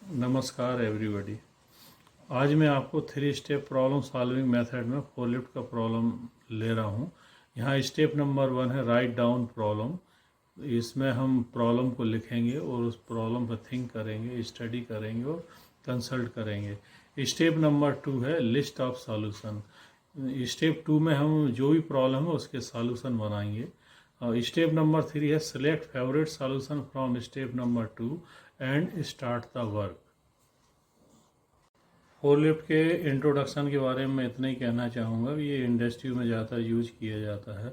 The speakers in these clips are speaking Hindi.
नमस्कार एवरीबॉडी। आज मैं आपको 3 स्टेप प्रॉब्लम सॉल्विंग मेथड में फोरलिफ्ट का प्रॉब्लम ले रहा हूँ। यहाँ स्टेप नंबर 1 है राइट डाउन प्रॉब्लम। इसमें हम प्रॉब्लम को लिखेंगे और उस प्रॉब्लम पर थिंक करेंगे, स्टडी करेंगे और कंसल्ट करेंगे। स्टेप नंबर 2 है लिस्ट ऑफ सॉल्यूशन। स्टेप 2 में हम जो भी प्रॉब्लम है उसके सॉल्यूशन बनाएंगे। स्टेप नंबर 3 है select favourite solution from step number 2 and start the work. Forklift के इंट्रोडक्शन के बारे में इतना ही कहना चाहूँगा कि ये इंडस्ट्री में ज़्यादा यूज किया जाता है।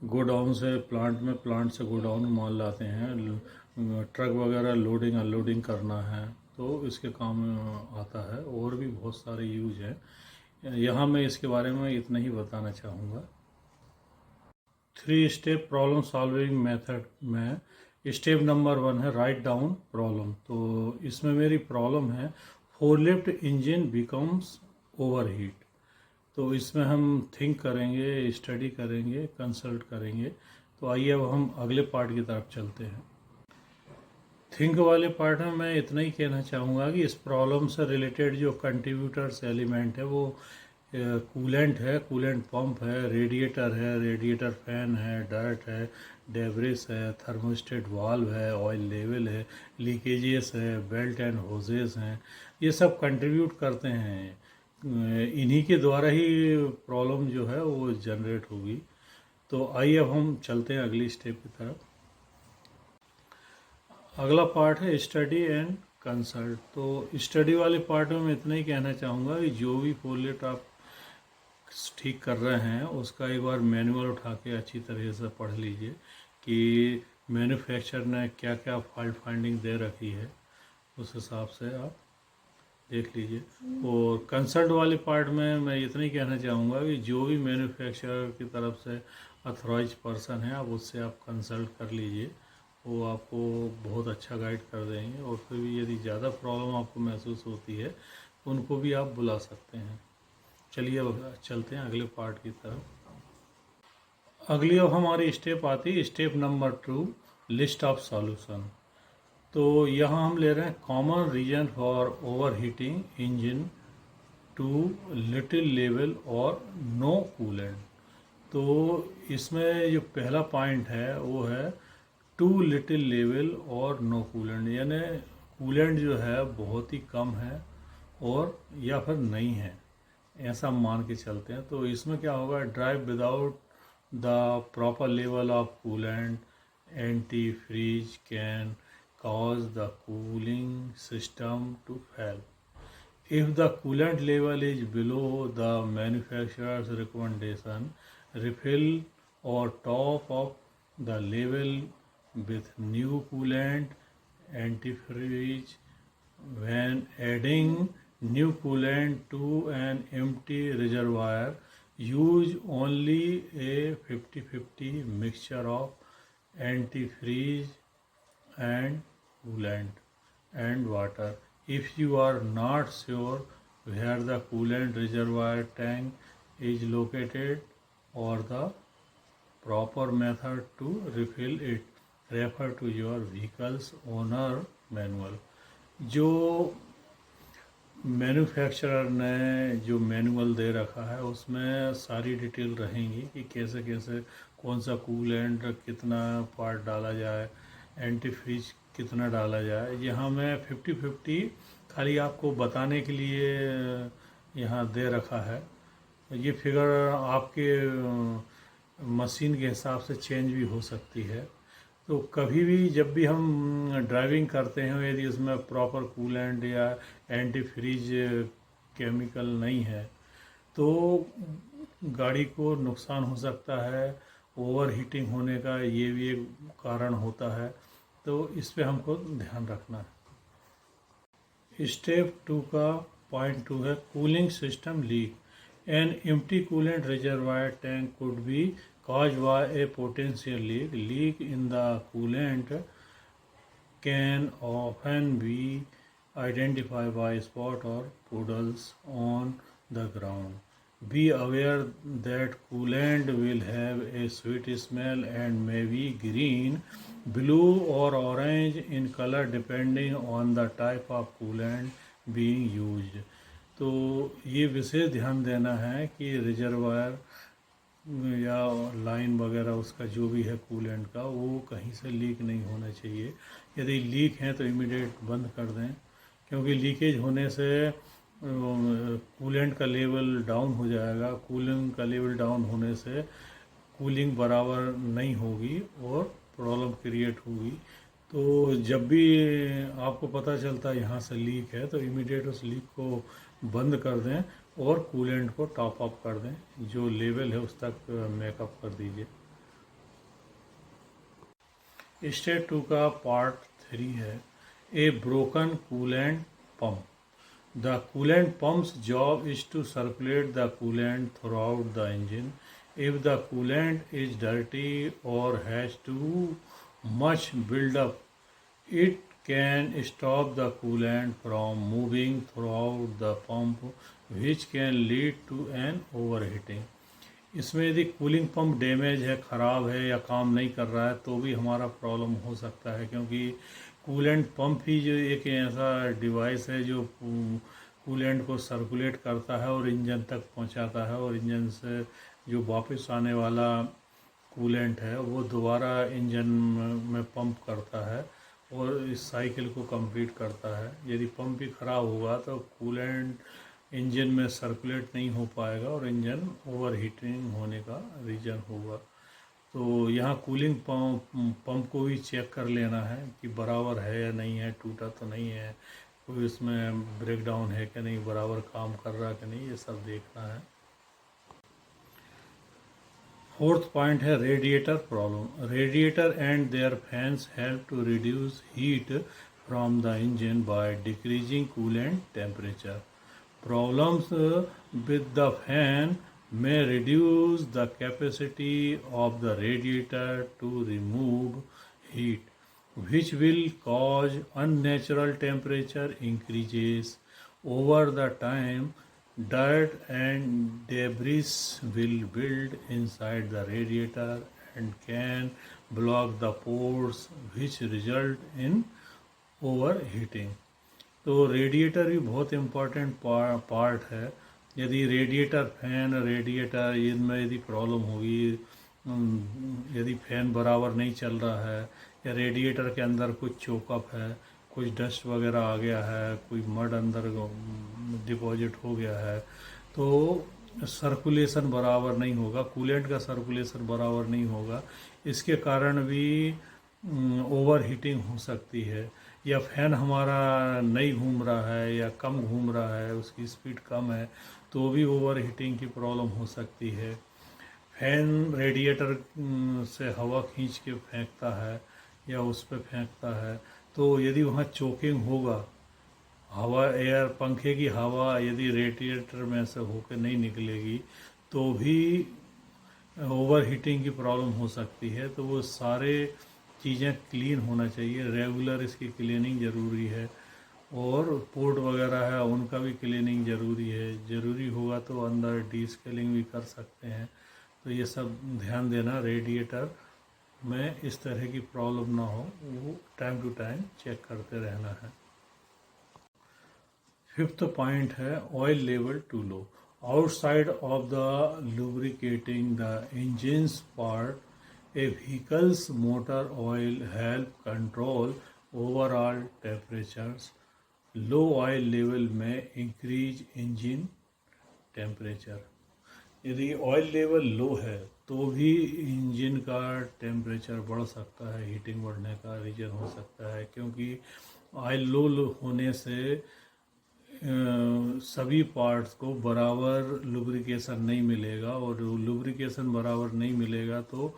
गोडाउन से प्लांट से गोडाउन माल लाते हैं, ट्रक वगैरह लोडिंग अनलोडिंग करना है तो इसके काम में आता है। और भी बहुत सारे यूज हैं, यहाँ मैं इसके बारे में इतना ही बताना चाहूँगा। 3 स्टेप प्रॉब्लम सॉल्विंग मेथड में स्टेप नंबर 1 है राइट डाउन प्रॉब्लम। तो इसमें मेरी प्रॉब्लम है फोरलिफ्ट इंजन बिकम्स ओवरहीट। तो इसमें हम थिंक करेंगे, स्टडी करेंगे, कंसल्ट करेंगे। तो आइए अब हम अगले पार्ट की तरफ चलते हैं। थिंक वाले पार्ट में मैं इतना ही कहना चाहूँगा कि इस प्रॉब्लम से रिलेटेड जो कंट्रीब्यूटर्स एलिमेंट है वो कूलेंट है, कूलेंट पंप है, रेडिएटर फैन है, डर्ट है, डेब्रिस है, थर्मोस्टेट वाल्व है, ऑयल लेवल है, लीकेजेस है, बेल्ट एंड होजेस हैं। ये सब कंट्रीब्यूट करते हैं, इन्हीं के द्वारा ही प्रॉब्लम जो है वो जनरेट होगी। तो आइए अब हम चलते हैं अगली स्टेप की तरफ। अगला पार्ट है स्टडी एंड कंसल्ट। तो स्टडी वाले पार्ट में मैं इतना ही कहना चाहूँगा कि जो भी फोरलिफ्ट आप ठीक कर रहे हैं उसका एक बार मैनुअल उठा के अच्छी तरह से पढ़ लीजिए कि मैन्युफैक्चरर ने क्या क्या फॉल्ट फाइंडिंग दे रखी है, उस हिसाब से आप देख लीजिए। और कंसल्ट वाले पार्ट में मैं इतना ही कहना चाहूँगा कि जो भी मैन्युफैक्चरर की तरफ से अथॉराइज पर्सन है आप उससे आप कंसल्ट कर लीजिए, वो आपको बहुत अच्छा गाइड कर देंगे। और फिर भी यदि ज़्यादा प्रॉब्लम आपको महसूस होती है तो उनको भी आप बुला सकते हैं। चलिए अब चलते हैं अगले पार्ट की तरफ। अगली अब हमारी स्टेप आती है step number 2 list of solution. तो यहाँ हम ले रहे हैं common reason for over heating engine too little level और नो कूलेंट। तो इसमें जो पहला पॉइंट है वो है टू लिटिल लेवल और नो कूलेंट, यानी कूलेंट जो है बहुत ही कम है और या फिर नहीं है, ऐसा मान के चलते हैं। तो इसमें क्या होगा, drive without the proper level of coolant anti freeze can cause the cooling system to fail. If the coolant level is below the manufacturer's recommendation, refill or top of the level with new coolant, antifreeze. When adding new coolant to an empty reservoir, use only a 50-50 mixture of antifreeze and coolant and water. If you are not sure where the coolant reservoir tank is located or the proper method to refill it, refer to your vehicle's owner manual. जो मैन्युफैक्चरर ने जो मैनुअल दे रखा है उसमें सारी डिटेल रहेंगी कि कैसे कैसे कौन सा कूलेंट कितना पार्ट डाला जाए, एंटी फ्रीज कितना डाला जाए। यहाँ मैं 50-50 खाली आपको बताने के लिए यहाँ दे रखा है। ये फिगर आपके मशीन के हिसाब से चेंज भी हो सकती है। तो कभी भी जब भी हम ड्राइविंग करते हैं यदि उसमें प्रॉपर कूलेंट या एंटी फ्रीज केमिकल नहीं है तो गाड़ी को नुकसान हो सकता है, ओवर हीटिंग होने का ये भी एक कारण होता है। तो इस पे हमको ध्यान रखना है। स्टेप 2 का पॉइंट 2 है cooling system leak. An empty coolant reservoir tank could be caused by a potential leak. Leak in the coolant can often be identified by spot or puddles on the ground. Be aware that coolant will have a sweet smell and may be green, blue or orange in color depending on the type of coolant being used. तो ये विशेष ध्यान देना है कि रिजर्वायर या लाइन वगैरह उसका जो भी है कूलेंट का वो कहीं से लीक नहीं होना चाहिए। यदि लीक है तो इमीडिएट बंद कर दें, क्योंकि लीकेज होने से कूलेंट का लेवल डाउन हो जाएगा। कूलिंग का लेवल डाउन होने से कूलिंग बराबर नहीं होगी और प्रॉब्लम क्रिएट होगी। तो जब भी आपको पता चलता है यहाँ से लीक है तो इमीडिएट उस लीक को बंद कर दें और कूलेंट को टॉप अप कर दें, जो लेवल है उस तक मेकअप कर दीजिए। स्टेप 2 का पार्ट 3 है ए broken coolant pump. The coolant pump's job is to circulate the coolant throughout the engine. If the coolant is dirty or has too much buildup, it can stop the coolant from moving throughout the pump, which can lead to an overheating. इसमें यदि कूलिंग पंप डैमेज है, ख़राब है या काम नहीं कर रहा है तो भी हमारा प्रॉब्लम हो सकता है, क्योंकि कूलेंट पंप ही जो एक ऐसा डिवाइस है जो कूलेंट को सर्कुलेट करता है और इंजन तक पहुंचाता है, और इंजन से जो वापस आने वाला कूलेंट है वो दोबारा इंजन में पंप करता है और इस साइकिल को कंप्लीट करता है। यदि पंप ही ख़राब होगा तो कूलेंट इंजन में सर्कुलेट नहीं हो पाएगा और इंजन ओवर हीटिंग होने का रीज़न होगा। तो यहाँ कूलिंग पंप को भी चेक कर लेना है कि बराबर है या नहीं है, टूटा तो नहीं है, कोई इसमें ब्रेक डाउन है कि नहीं, बराबर काम कर रहा है कि नहीं, ये सब देखना है। फोर्थ पॉइंट है radiator problem. Radiator and their fans help to reduce heat from the engine by decreasing coolant temperature. Problems with the fan may reduce the capacity of the radiator to remove heat, which will cause unnatural temperature increases. Over the time, dirt and debris will build inside the radiator and can block the pores, which result in overheating. तो रेडिएटर भी बहुत इम्पॉर्टेंट पार्ट है। यदि रेडिएटर फैन रेडिएटर इनमें यदि प्रॉब्लम होगी, यदि फैन बराबर नहीं चल रहा है या रेडिएटर के अंदर कुछ चोकअप है, कुछ डस्ट वगैरह आ गया है, कोई मड अंदर डिपॉजिट हो गया है, तो सर्कुलेशन बराबर नहीं होगा, कूलेंट का सर्कुलेशन बराबर नहीं होगा। इसके कारण भी ओवर हीटिंग हो सकती है। या फैन हमारा नहीं घूम रहा है या कम घूम रहा है, उसकी स्पीड कम है, तो भी ओवर हीटिंग की प्रॉब्लम हो सकती है। फैन रेडिएटर से हवा खींच के फेंकता है या उस पर फेंकता है, तो यदि वहाँ चोकिंग होगा, हवा एयर पंखे की हवा यदि रेडिएटर में से होकर नहीं निकलेगी तो भी ओवर हीटिंग की प्रॉब्लम हो सकती है। तो वो सारे चीज़ें क्लीन होना चाहिए, रेगुलर इसकी क्लीनिंग ज़रूरी है, और पोर्ट वगैरह है उनका भी क्लीनिंग ज़रूरी है। ज़रूरी होगा तो अंदर डीस्केलिंग भी कर सकते हैं। तो ये सब ध्यान देना, रेडिएटर में इस तरह की प्रॉब्लम ना हो, वो टाइम टू टाइम चेक करते रहना है। फिफ्थ पॉइंट है oil level too low. Outside of the lubricating the engines part, a vehicle's motor oil help control overall temperatures. Low oil level may increase engine temperature. यदि ऑयल लेवल लो है तो भी इंजन का टेम्परेचर बढ़ सकता है, हीटिंग बढ़ने का रीज़न हो सकता है, क्योंकि ऑयल लो होने से सभी पार्ट्स को बराबर लुब्रिकेशन नहीं मिलेगा, और लुब्रिकेशन बराबर नहीं मिलेगा तो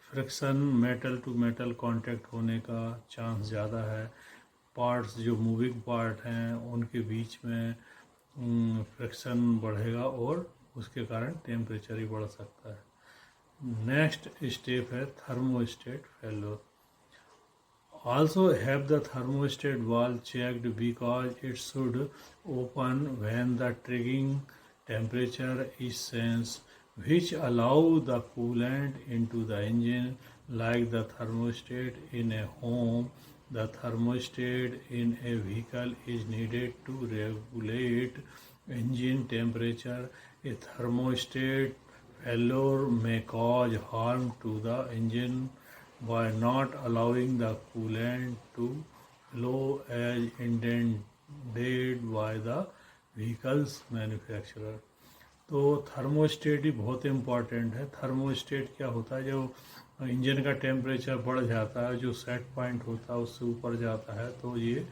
friction, metal to metal contact होने का चांस ज़्यादा है। पार्ट्स जो मूविंग पार्ट हैं उनके बीच में फ्रिक्शन बढ़ेगा और उसके कारण टेम्परेचर ही बढ़ सकता है। नेक्स्ट स्टेप है thermostat failure. Also have the thermostat valve checked because it should open when the temperature is sense which allow the coolant into the engine like the thermostat in a home. The thermostat in a vehicle is needed to regulate engine temperature. A thermostat failure may cause harm to the engine by not allowing the coolant to flow as intended by the vehicle's manufacturer. तो थर्मोस्टेट ही बहुत इम्पॉर्टेंट है। थर्मोस्टेट क्या होता है, जब इंजन का टेम्परेचर बढ़ जाता है, जो सेट पॉइंट होता है उससे ऊपर जाता है, तो ये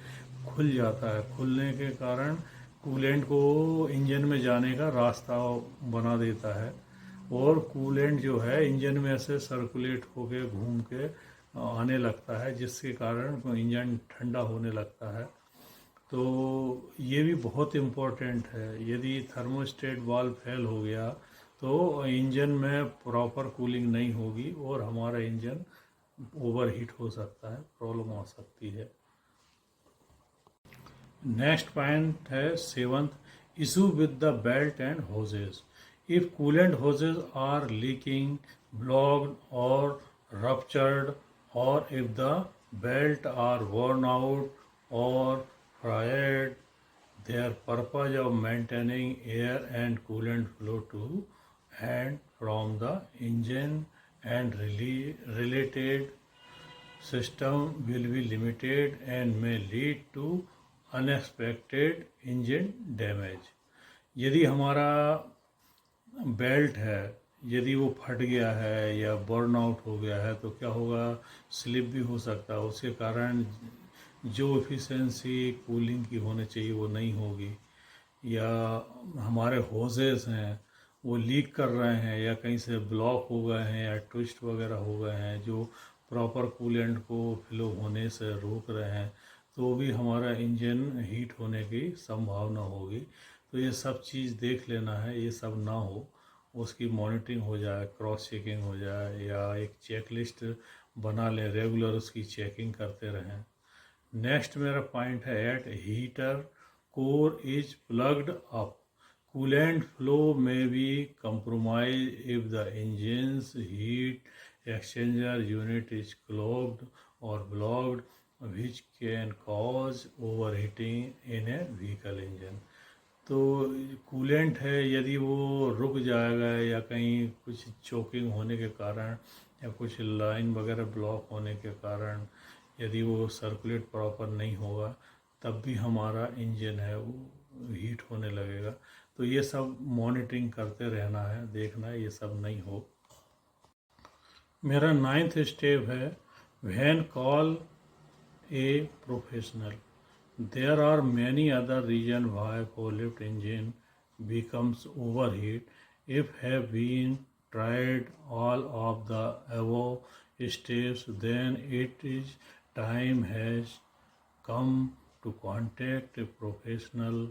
खुल जाता है। खुलने के कारण कूलेंट को इंजन में जाने का रास्ता बना देता है और कूलेंट जो है इंजन में से सर्कुलेट होके घूम के आने लगता है, जिसके कारण इंजन ठंडा होने लगता है। तो ये भी बहुत इम्पोर्टेंट है। यदि थर्मोस्टेट वाल्व फेल हो गया तो इंजन में प्रॉपर कूलिंग नहीं होगी और हमारा इंजन ओवरहीट हो सकता है, प्रॉब्लम आ सकती है। नेक्स्ट पॉइंट है 7th, issue with the belt and hoses. If coolant hoses are leaking, blocked और रप्चर्ड, और if the belt are worn out or fried, their purpose of maintaining air and coolant flow to and from the engine and related system will be limited and may lead to unexpected engine damage. यदि हमारा बेल्ट है, यदि वो फट गया है या बर्न आउट हो गया है तो क्या होगा, स्लिप भी हो सकता है। उसके कारण जो एफिशिएंसी कूलिंग की होनी चाहिए वो नहीं होगी, या हमारे होजेस हैं वो लीक कर रहे हैं या कहीं से ब्लॉक हो गए हैं या ट्विस्ट वगैरह हो गए हैं जो प्रॉपर कूलेंट को फ्लो होने से रोक रहे हैं, तो भी हमारा इंजन हीट होने की संभावना होगी। तो ये सब चीज़ देख लेना है, ये सब ना हो, उसकी मॉनिटरिंग हो जाए, क्रॉस चेकिंग हो जाए, या एक चेक लिस्ट बना लें, रेगुलर उसकी चेकिंग करते रहें। नेक्स्ट मेरा पॉइंट है 8, heater core is plugged up, coolant flow में be compromised if the engine's heat exchanger unit is clogged or blocked, which can cause overheating in a vehicle engine. तो कूलेंट है, यदि वो रुक जाएगा या कहीं कुछ चोकिंग होने के कारण या कुछ लाइन वगैरह ब्लॉक होने के कारण यदि वो सर्कुलेट प्रॉपर नहीं होगा, तब भी हमारा इंजन है वो हीट होने लगेगा। तो ये सब मॉनिटरिंग करते रहना है, देखना है ये सब नहीं हो। मेरा 9th स्टेप है when call a professional. There are many other reasons why forklift engine becomes overheat. If have been tried all of the above steps, then it is time has come to contact a professional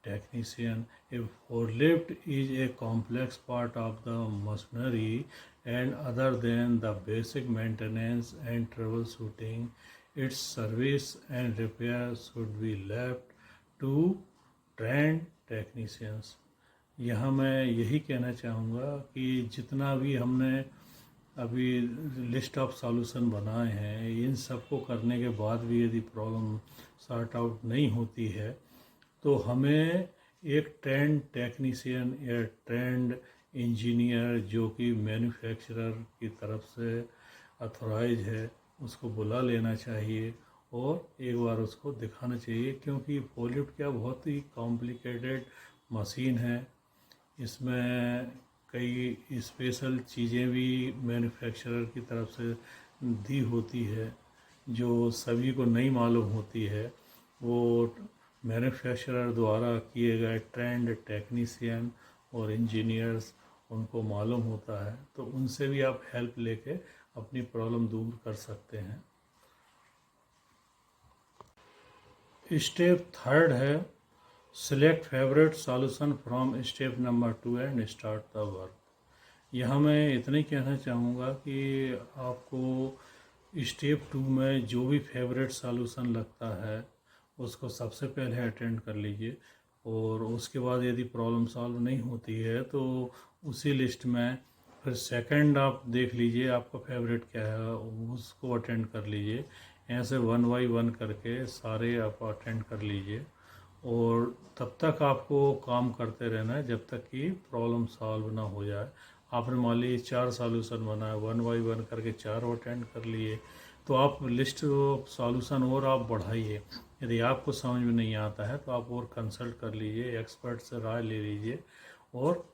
technician. A forklift is a complex part of the machinery, and other than the basic maintenance and troubleshooting, its service and repair should be left to trained technicians. यहाँ मैं यही कहना चाहूँगा कि जितना भी हमने अभी लिस्ट ऑफ सॉल्यूशन बनाए हैं, इन सबको करने के बाद भी यदि प्रॉब्लम सॉर्ट आउट नहीं होती है तो हमें एक ट्रेंड टेक्नीशियन या ट्रेंड इंजीनियर जो कि मैन्युफैक्चरर की तरफ से अथोराइज है उसको बुला लेना चाहिए और एक बार उसको दिखाना चाहिए, क्योंकि फोकलिफ्ट क्या बहुत ही कॉम्प्लिकेटेड मशीन है। इसमें कई स्पेशल चीज़ें भी मैन्युफैक्चरर की तरफ से दी होती है जो सभी को नहीं मालूम होती है। वो मैन्युफैक्चरर द्वारा किए गए ट्रेंड टेक्नीशियन और इंजीनियर्स उनको मालूम होता है, तो उनसे भी आप हेल्प लेके अपनी प्रॉब्लम दूर कर सकते हैं। स्टेप 3 है select favourite solution from step number 2 and start the work. यहाँ मैं इतना ही कहना चाहूँगा कि आपको स्टेप 2 में जो भी फेवरेट सॉल्यूशन लगता है उसको सबसे पहले अटेंड कर लीजिए। और उसके बाद यदि प्रॉब्लम सॉल्व नहीं होती है तो उसी लिस्ट में फिर सेकंड आप देख लीजिए आपका फेवरेट क्या है, उसको अटेंड कर लीजिए। ऐसे 1 बाई 1 करके सारे आप अटेंड कर लीजिए और तब तक आपको काम करते रहना है जब तक कि प्रॉब्लम सॉल्व ना हो जाए। आपने मान लीजिए 4 सॉल्यूशन बनाए, 1 बाई 1 करके 4 अटेंड कर लिए, तो आप लिस्ट सॉल्यूशन और आप बढ़ाइए। यदि आपको समझ में नहीं आता है तो आप और कंसल्ट कर लीजिए, एक्सपर्ट से राय ले लीजिए और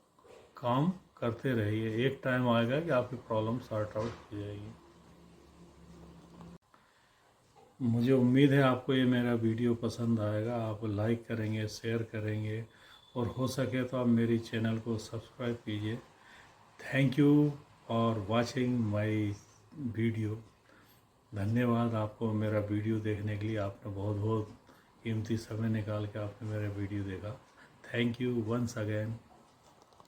काम करते रहिए। एक टाइम आएगा कि आपकी प्रॉब्लम सॉर्ट आउट हो जाएगी। मुझे उम्मीद है आपको ये मेरा वीडियो पसंद आएगा, आप लाइक करेंगे, शेयर करेंगे और हो सके तो आप मेरी चैनल को सब्सक्राइब कीजिए। Thank you for watching my video. धन्यवाद आपको मेरा वीडियो देखने के लिए। आपने बहुत बहुत कीमती समय निकाल के आपने मेरा वीडियो देखा। Thank you once again.